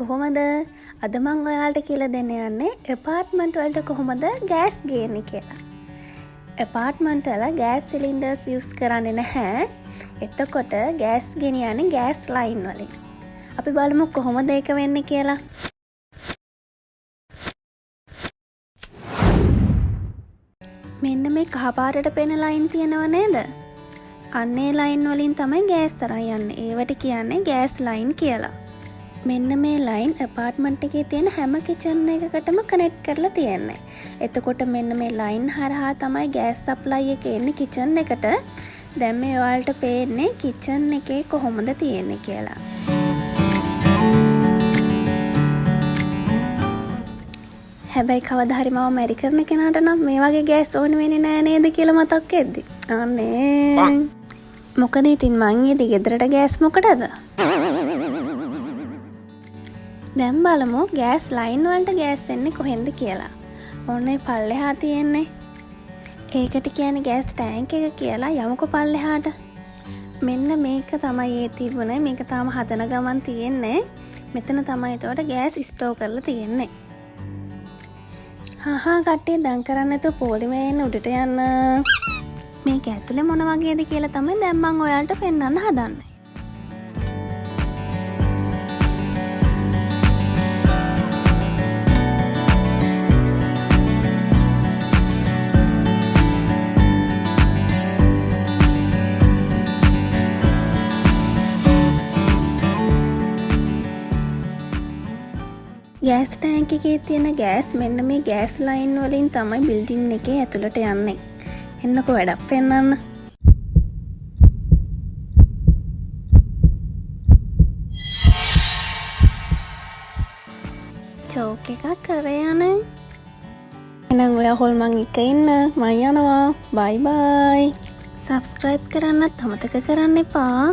කොහොමද? අද මම ඔයාලට කියලා දෙන්න යන්නේ ඇපාර්ට්මන්ට් වලට කොහොමද ගෑස් ගේන්නේ කියලා. ඇපාර්ට්මන්ට් වල ගෑස් සිලින්ඩර්ස් යූස් කරන්නේ නැහැ. එතකොට ගෑස් ගෙනියන්නේ ගෑස් ලයින් වලින්. අපි බලමු කොහොමද ඒක වෙන්නේ කියලා. මෙන්න මේ කහපාටට පෙනෙන ලයින් තියෙනව නේද? අන්නේ ලයින් වලින් තමයි ගෑස් අරන් යන්නේ. ඒවට කියන්නේ ගෑස් ලයින් කියලා. මෙන්න මේ ලයින් ඇපාර්ට්මන්ට් එකේ තියෙන හැම කිචන් එකකටම කනෙක්ට් කරලා තියෙන්නේ. එතකොට මෙන්න මේ ලයින් හරහා තමයි ගෑස් සප්ලයි එක එන්නේ කිචන් එකට. දැන් මේ ඔයාලට පේන්නේ කිචන් එකේ කොහොමද තියෙන්නේ කියලා. හැබැයි කවදා හරි මම මැරි කරන කෙනාට නම් මේ වගේ ගෑස් ඕන වෙන්නේ නෑ නේද කියලා මතක් වෙද්දි. අනේ. මොකද ඉතින් මං ඊදී ගෙදරට ගෑස් මොකටද? දැන් බලමු ගෑස් ලයින් වලට ගෑස් එන්නේ කොහෙන්ද කියලා. ඕනේ පල්ලෙහා තියෙන්නේ. ඒකට කියන්නේ ගෑස් ටැංක් එක කියලා. යමුකෝ පල්ලෙහාට. මෙන්න මේක තමයි ඒ තිබුණේ. මේක තාම හදන ගමන් තියෙන්නේ. මෙතන තමයි ඒතකොට ගෑස් ස්ටෝර් කරලා තියෙන්නේ. හා කට්ටිය දැන් කරන්නේ නැතුව පොලිමේ එන්න උඩට යන්න. මේක ඇතුලේ මොන වගේද කියලා තමයි දැන් මම ඔයාලට පෙන්වන්න හදන්නේ. ගෑස් ටැංක් එකේ තියෙන ගෑස් මෙන්න මේ ගෑස් ලයින් වලින් තමයි බිල්ඩින් එකේ ඇතුළට යන්නේ. එන්නකෝ වැඩක් පෙන්නන්න. චෝක් එකක් කරේ යන්නේ. එහෙනම් ඔයා හොල්මන් එක ඉන්න. මම යනවා. බයි බයි. සබ්ස්ක්‍රයිබ් කරන්නත් අමතක කරන්න එපා.